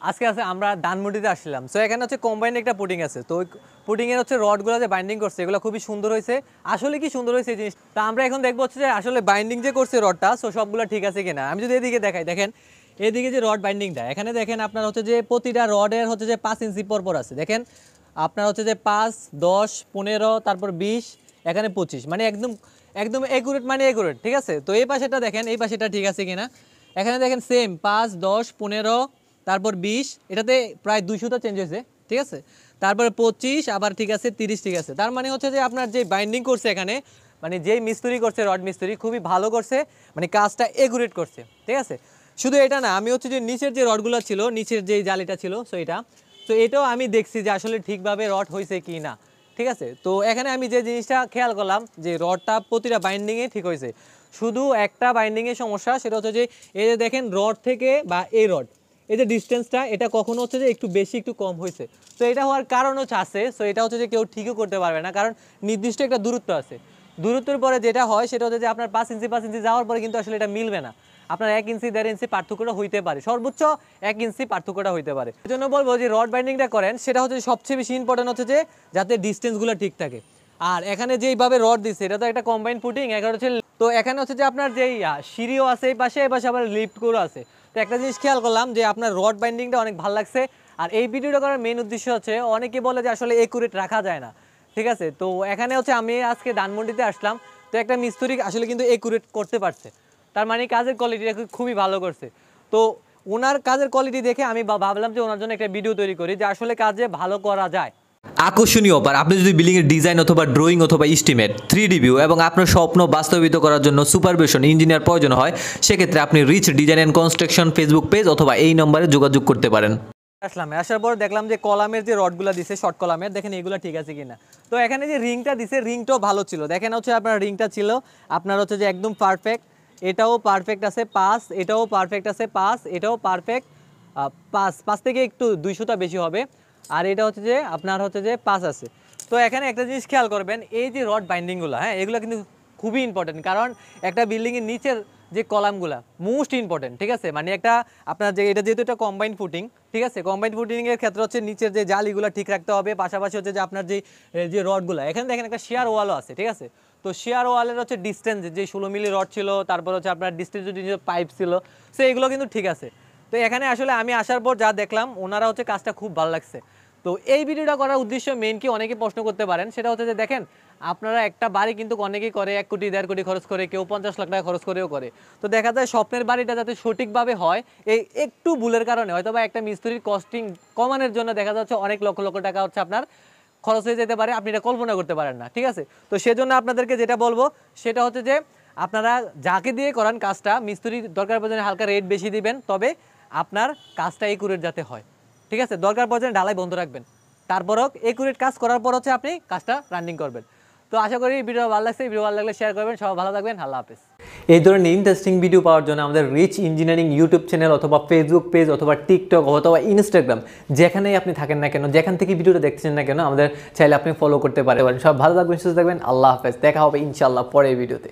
আজকে আছে আমরা ধানমন্ডিতে আসলাম। সো এখানে হচ্ছে কম্বাইন্ড একটা পুডিং আছে। তো ওই পুডিং এর হচ্ছে রডগুলো যে বাইন্ডিং করছে এগুলো খুবই সুন্দর হয়েছে। আসলে কি সুন্দর হয়েছে এই জিনিস, তা আমরা এখন দেখবো হচ্ছে যে আসলে বাইন্ডিং যে করছে রডটা, সো সবগুলো ঠিক আছে কিনা। আমি যদি এদিকে দেখাই, দেখেন এদিকে যে রড বাইন্ডিংটা, এখানে দেখেন আপনার হচ্ছে যে প্রতিটা রডের হচ্ছে যে 5 ইঞ্চি পর আছে। দেখেন আপনার হচ্ছে যে 5, 10, 15, তারপর 20, এখানে 25, মানে একদম একদম একুরেট, মানে একুরেট, ঠিক আছে। তো এই পাশেটা দেখেন, এই পাশেটা ঠিক আছে কিনা। এখানে দেখেন সেম 5, 10, 15, তারপর 20, এটাতে প্রায় 200টা চেঞ্জ হয়েছে, ঠিক আছে। তারপরে 25 আবার ঠিক আছে, 30 ঠিক আছে। তার মানে হচ্ছে যে আপনার যে বাইন্ডিং করছে এখানে, মানে যেই মিস্ত্রি করছে, রড মিস্ত্রি খুবই ভালো করছে, মানে কাজটা একুরেট করছে, ঠিক আছে। শুধু এটা না, আমি হচ্ছে যে নিচের যে রডগুলো ছিল, নিচের যে জালিটা ছিল, সো এটা, তো এটাও আমি দেখছি যে আসলে ঠিকভাবে রড হয়েছে কি না, ঠিক আছে। তো এখানে আমি যে জিনিসটা খেয়াল করলাম যে রডটা প্রতিটা বাইন্ডিংয়ে ঠিক হয়েছে, শুধু একটা বাইন্ডিংয়ের সমস্যা, সেটা হচ্ছে যে এই যে দেখেন রড থেকে বা এই রড, এই যে ডিস্টেন্সটা, এটা কখনো হচ্ছে যে একটু বেশি একটু কম হয়েছে। তো এটা হওয়ার কারণ হচ্ছে আছে, সো এটা হচ্ছে যে কেউ ঠিকও করতে পারবে না, কারণ নির্দিষ্ট একটা দূরত্ব আছে। দূরত্বের পরে যেটা হয় সেটা হচ্ছে যে আপনার 5 ইঞ্চি যাওয়ার পরে কিন্তু আসলে এটা মিলবে না। আপনার 1 ইঞ্চি 1.5 ইঞ্চি পার্থক্যটা হইতে পারে, সর্বোচ্চ 1 ইঞ্চি পার্থক্যটা হইতে পারে। এই জন্য বলবো যে রড বাইন্ডিংটা করেন, সেটা হচ্ছে সবচেয়ে বেশি ইম্পর্টেন্ট হচ্ছে যে যাতে ডিস্টেন্সগুলো ঠিক থাকে। আর এখানে যেইভাবে রড দিচ্ছে, এটা তো একটা কম্বাইন ফুটিং, এখানে হচ্ছে, তো এখানে হচ্ছে যে আপনার যেই সিঁড়িও আছে এই পাশে আবার লিফটগুলো আছে। তো একটা জিনিস খেয়াল করলাম যে আপনার রড বাইন্ডিংটা অনেক ভালো লাগছে। আর এই ভিডিওটা করার মেইন উদ্দেশ্য হচ্ছে, অনেকে বলে যে আসলে একুরেট রাখা যায় না, ঠিক আছে। তো এখানে হচ্ছে আমি আজকে ধানমন্ডিতে আসলাম, তো একটা মিস্ত্রি আসলে কিন্তু একুরেট করতে পারছে, তার মানে কাজের কোয়ালিটিটা খুবই ভালো করছে। তো ওনার কাজের কোয়ালিটি দেখে আমি ভাবলাম যে ওনার জন্য একটা ভিডিও তৈরি করি, যে আসলে কাজে ভালো করা যায়। আকর্ষণীয় অফার। আপনি যদি বিল্ডিং এর ডিজাইন অথবা ড্রয়িং অথবা এস্টিমেট, 3D ভিউ এবং আপনার স্বপ্ন বাস্তবায়িত করার জন্য সুপারভিশন ইঞ্জিনিয়ার প্রয়োজন হয়, সেক্ষেত্রে আপনি reach design and construction Facebook page অথবা এই নম্বরে যোগাযোগ করতে পারেন। আসার পর দেখলাম যে কলামের যে রডগুলো দিছে, শর্ট কলামের, দেখেন এগুলো ঠিক আছে কিনা। তো এখানে যে রিংটা দিছে, রিংটাও ভালো ছিল। দেখেন হচ্ছে আপনার রিংটা ছিল আপনার হচ্ছে যে একদম পারফেক্ট, এটাও পারফেক্ট আছে 5, এটাও পারফেক্ট আছে 5, এটাও পারফেক্ট 5 থেকে একটু 200টা বেশি হবে। আর এটা হচ্ছে যে আপনার হচ্ছে যে 5 আছে। তো এখানে একটা জিনিস খেয়াল করবেন, এই যে রড বাইন্ডিংগুলো, হ্যাঁ, এগুলো কিন্তু খুবই ইম্পর্টেন্ট, কারণ একটা বিল্ডিংয়ের নিচের যে কলামগুলো মোস্ট ইম্পর্টেন্ট, ঠিক আছে। মানে একটা আপনার যে এটা যেহেতু একটা কম্বাইন্ড ফুটিং, ঠিক আছে, কম্বাইন্ড ফুটিংয়ের ক্ষেত্রে হচ্ছে নিচের যে জালিগুলো ঠিক রাখতে হবে, পাশাপাশি হচ্ছে যে আপনার যে রডগুলো, এখানে দেখেন একটা শেয়ার ওয়ালও আছে, ঠিক আছে। তো শেয়ার ওয়ালের হচ্ছে ডিস্টেন্স যে 16 মিলি রড ছিল, তারপর হচ্ছে আপনার ডিস্টেন্স পাইপ ছিল, সো এগুলো কিন্তু ঠিক আছে। তো এখানে আসলে আমি আসার পর যা দেখলাম, ওনারা হচ্ছে কাজটা খুব ভালো লাগছে। তো এই ভিডিওটা করার উদ্দেশ্য মেইন কি, অনেকে প্রশ্ন করতে পারেন, সেটা হচ্ছে যে দেখেন আপনারা একটা বাড়ি কিন্তু অনেকেই করে 1 কোটি 1.5 কোটি খরচ করে, কেউ 50 লাখ টাকা খরচ করেও করে। তো দেখা যায় স্বপ্নের বাড়িটা যাতে সঠিকভাবে হয়, এই একটু ভুলের কারণে হয়তো বা একটা মিস্ত্রির কস্টিং কমানোর জন্য দেখা যাচ্ছে অনেক লক্ষ লক্ষ টাকা হচ্ছে আপনার খরচ হয়ে যেতে পারে, আপনি এটা কল্পনা করতে পারেন না, ঠিক আছে। তো সেজন্য আপনাদেরকে যেটা বলবো সেটা হচ্ছে যে আপনারা যাকে দিয়ে করান কাজটা, মিস্ত্রি দরকার পড়লে হালকা রেট বেশি দিবেন, তবে আপনার কাজটা একুরেট যাতে হয়, ঠিক আছে। দরকার পড়লে ঢালাই বন্ধ রাখবেন, তারপরও একুরেট কাজ করার পর হচ্ছে আপনি কাজটা রানিং করবেন। তো আশা করি ভিডিও ভালো লাগছে, ভিডিও ভালো লাগলে শেয়ার করবেন। সবাই ভালো থাকবেন, আল্লাহ হাফেজ। এই ধরনের ইন্টারেস্টিং ভিডিও পাওয়ার জন্য আমাদের রিচ ইঞ্জিনিয়ারিং ইউটিউব চ্যানেল অথবা ফেসবুক পেজ অথবা টিকটক অথবা ইনস্টাগ্রাম, যেখানেই আপনি থাকেন না কেন, যেখান থেকে ভিডিওটা দেখছেন না কেন, আমাদের চাইলে আপনি ফলো করতে পারেন। সব ভালো থাকবেন, সুস্থ থাকবেন, আল্লাহ হাফেজ। দেখা হবে ইনশাআল্লাহ পরের ভিডিওতে।